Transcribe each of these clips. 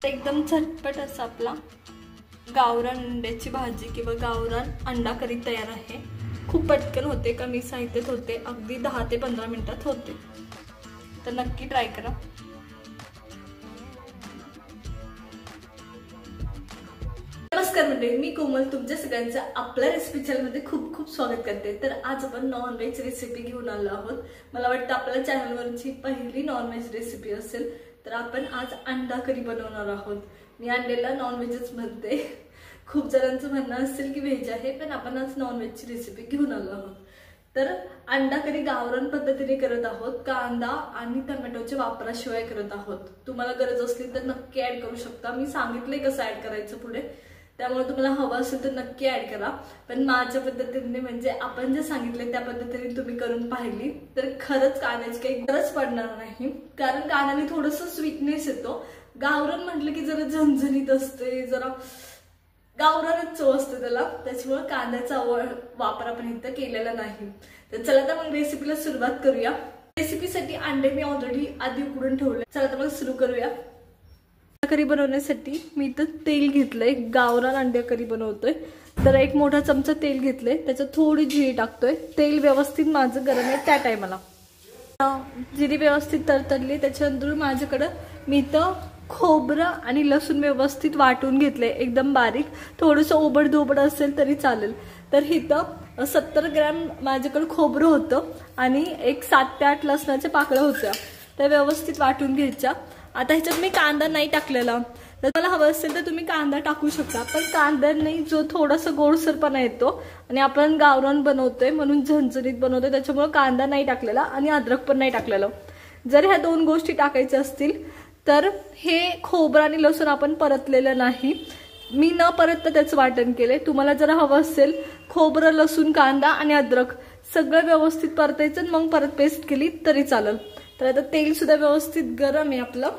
एकदम झटपट असा आपला गावरान अंड्याची भाजी किंवा गावरान अंडा करी तयार आहे। खूप पटकन होते, कमी साहित्यात होते, अगदी 10 ते 15 मिनिटात होते। तर नक्की ट्राय करा। नमस्कार मंडळी, मी कोमल तुमच्या सगळ्यांचं आपल्या रेसिपी चॅनलमध्ये खूप खूप स्वागत करते। तर आज आपण नॉन व्हेज रेसिपी घेऊन आलो आहोत। मला वाटतं आपल्या चॅनलवरची पहिली नॉन व्हेज रेसिपी असेल। तर आपण आज अंडा करी बनवणार आहोत। मी अंड्याला नॉन व्हेजच म्हणते, खूप जणांचं म्हणणं असेल की व्हेज आहे, पण आपण आज नॉन व्हेजची रेसिपी घेऊन आलो आहोत। तर अंडा करी गावरान पद्धतीने करत आहोत, कांदा आणि टोमॅटोच्या वापराशिवाय करत आहोत। तुम्हाला गरज असली तर नक्की ऍड करू शकता, मी सांगितले कसं ऍड करायचं पुढे, त्यामुळे तुम्हाला हवं असेल तर नक्की ऍड करा। पण माझ्या पद्धतीने म्हणजे आपण जे सांगितले त्या पद्धतीने तुम्ही करून पाहिली तर खरंच कांद्याची काही गरज पडणार नाही, कारण कांद्याने थोडंसं स्वीटनेस येतो। गावरान म्हटलं की जरा झणझणीत असते, जरा गावरानच चव असते त्याला, त्याच्यामुळे कांद्याचा वापर आपण इथं केलेला नाही। तर चला तर मग रेसिपीला सुरुवात करूया। रेसिपीसाठी अंडे मी ऑलरेडी आधी उकडून ठेवले, चला तर मग सुरू करूया। करी बनवण्यासाठी मी इथं तेल घेतलंय, गावरान अंडा करी बनवतोय। तर एक मोठा चमचा तेल घेतलंय, त्याच्यात थोडी जिरी टाकतोय। तेल व्यवस्थित माझं गरम आहे त्या टायमाला जिरी व्यवस्थित तरतरली, त्याच्यानंतर माझ्याकडं मी इथं खोबरं आणि लसूण व्यवस्थित वाटून घेतले, एकदम बारीक। थोडंसं ओबड-धोबड असेल तरी चालेल। तर इथं 70 ग्रॅम माझ्याकडे खोबरं होतं आणि एक 7 ते 8 लसणाच्या पाकळ्या होत्या, त्या व्यवस्थित वाटून घ्यायच्या। आता ह्याच्यात मी कांदा नाही टाकलेला, तर मला हवं असेल तर तुम्ही कांदा टाकू शकता, पण कांद्याने जो थोडासा गोडसरपणा येतो आणि आपण गावरान बनवतोय म्हणून झणझणीत बनवतोय, त्याच्यामुळे कांदा नाही टाकलेला आणि अद्रक पण नाही टाकलेलं। जर ह्या दोन गोष्टी टाकायच्या असतील तर हे खोबरं आणि लसूण आपण परतलेलं नाही, मी न परतता त्याचं वाटण केले। तुम्हाला जर हवं असेल खोबरं, लसूण, कांदा आणि अद्रक सगळं व्यवस्थित परतायचं, मग परत पेस्ट केली तरी चालेल। तर आता तेल सुद्धा व्यवस्थित गरम आहे आपलं,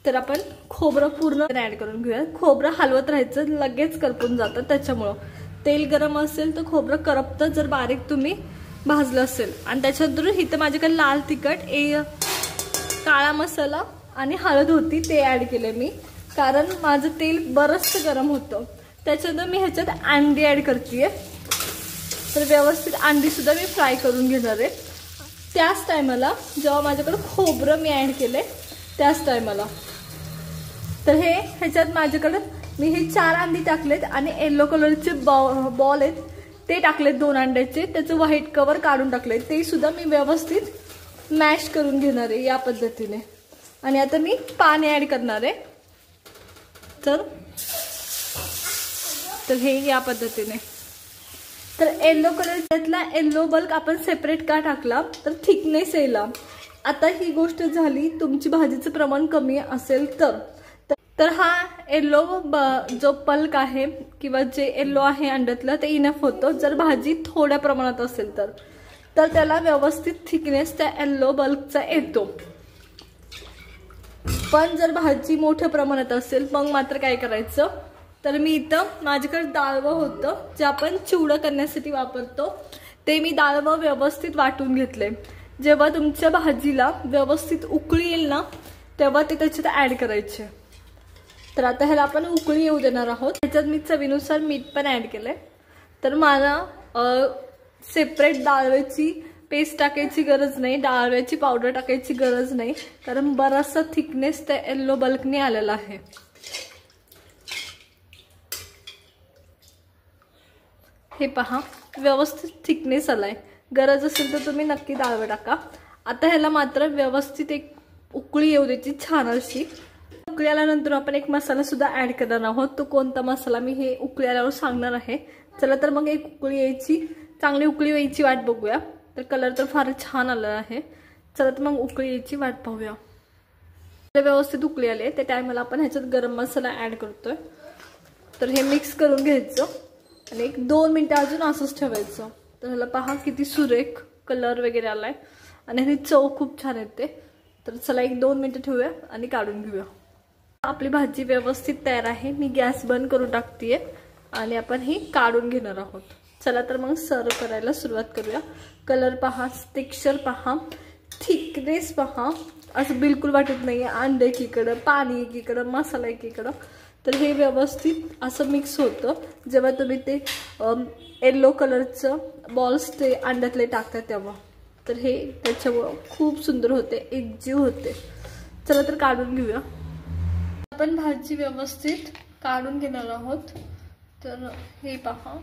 तर आपण खोबरं पूर्ण ऍड करून घेऊया। खोबरं हलवत राहायचं, लगेच करपून जातं, त्याच्यामुळं तेल गरम असेल तर खोबरं करपतं जर बारीक तुम्ही भाजलं असेल। आणि त्याच्यानंतर इथं माझ्याकडे लाल तिखट, काळा मसाला आणि हळद होती, ते ऍड केले मी, कारण माझं तेल बरंच गरम होतं। त्याच्यानंतर मी ह्याच्यात अंडी ऍड करतेय, तर व्यवस्थित अंडी सुद्धा मी फ्राय करून घेणार आहे। त्याच टायमाला जेव्हा माझ्याकडे खोबरं मी ऍड केले त्याच टायमाला, तर ह्याच्यात माझ्याकडे मी हे 4 अंडी टाकलेत आणि येलो कलरचे बॉल आहेत ते टाकलेत 2 अंड्याचे, त्याचं व्हाईट कवर काढून टाकले, ते सुद्धा मी व्यवस्थित मॅश करून घेणार आहे या पद्धतीने। आणि आता मी पाणी ऍड करणार आहे, तर हे या पद्धतीने। तर येलो कलरच्यातला येलो बल्क आपण सेपरेट का टाकला, तर थिकनेस यायला। आता ही गोष्ट झाली तुमची भाजीचं प्रमाण कमी असेल तर हा येलो जो पल्क आहे किंवा जे येलो आहे अंड्यातलं ते इनफ होतं। जर भाजी थोड्या प्रमाणात असेल तर त्याला व्यवस्थित थिकनेस त्या येलो बल्कचा येतो। पण जर भाजी मोठ्या प्रमाणात असेल मग मात्र काय करायचं, तर मी इथं माझ्याकडे डाळवं होतं जे आपण चिवडा करण्यासाठी वापरतो, ते मी डाळवं व्यवस्थित वाटून घेतले। जेव्हा तुमच्या भाजीला व्यवस्थित उकळी येईल ना तेव्हा ते त्याच्यात ऍड करायचे। तर आता ह्याला आपण उकळी येऊ देणार आहोत। त्याच्यात मी चवीनुसार मीठ पण ऍड केलंय। तर मला सेपरेट डाळव्याची पेस्ट टाकायची गरज नाही, डाळव्याची पावडर टाकायची गरज नाही, कारण बराचसा थिकनेस त्या येलो बल्कने आलेला आहे। हे पहा व्यवस्थित थिकनेस आलाय, गरज असेल तर तुम्ही नक्की डाळवं टाका। आता ह्याला मात्र व्यवस्थित एक उकळी येऊ द्यायची छान अशी। उकळी आल्यानंतर आपण एक मसाला सुद्धा ऍड करणार आहोत, तो कोणता मसाला मी हे उकळी आल्यावर सांगणार आहे। चला तर मग एक उकळी यायची, चांगली उकळी यायची वाट बघूया। तर कलर तर फार छान आला आहे, चला तर मग उकळी यायची वाट पाहूया। व्यवस्थित उकळी आली त्या टायमाला आपण ह्याच्यात गरम मसाला ऍड करतोय, तर हे मिक्स करून घ्यायचं आणि 1-2 मिनिटं अजून असंच ठेवायचं। तर ह्याला पहा किती सुरेख कलर वगैरे आलाय आणि ह्याची चव खूप छान येते। तर चला 1-2 मिनिटं ठेवूया आणि काढून घेऊया। आपली भाजी व्यवस्थित तयार आहे, मी गॅस बंद करून टाकतेय आणि आपण ही काढून घेणार आहोत। चला तर मग सर्व करायला सुरुवात करूया। कलर पहा, टेक्स्चर पहा, थिकनेस पहा, असं बिलकुल वाटत नाही अंडे एकीकडं, पाणी एकीकडं, मसाला एकीकडं. तर हे व्यवस्थित असं मिक्स होतं जेव्हा तुम्ही ते येलो कलरचं बॉल्स ते अंड्यातले टाकता तेव्हा. तर हे त्याच्यामुळं खूप सुंदर होते, एकजीव होते. चला तर काढून घेऊया. आपण भाजी व्यवस्थित काढून घेणार आहोत. तर हे पहा,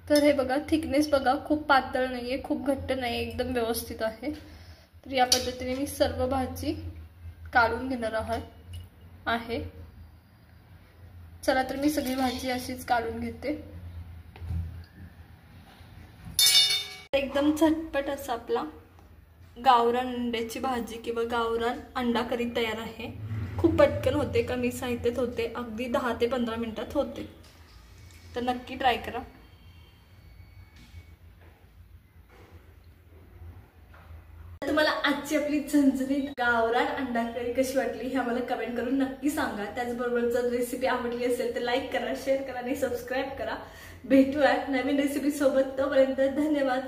तर हे बघा थिकनेस बघा, खूप पातळ नाहीये, खूप घट्ट नाहीये, एकदम व्यवस्थित आहे. तर या पद्धतीने मी सर्व भाजी काढून घेणार आहे. चला तर मी सगळी भाजी अशीच काढून घेते. एकदम झटपट असा आपला गावरान अंड्याची भाजी किंवा गावरान अंडा करी तयार आहे. खूप पटकन होते, कमी साहित्यात होते, अगदी 10 ते 15 मिनिटात होते. तर नक्की ट्राय करा. तुम्हाला आजची आपली झणझणीत गावरान अंडा करी कशी वाटली हे आम्हाला कमेंट करून नक्की सांगा. त्याचबरोबर जर रेसिपी आवडली असेल तर लाईक करा, शेअर करा आणि सबस्क्राईब करा. भेटूया नवीन रेसिपी सोबत. तोपर्यंत धन्यवाद.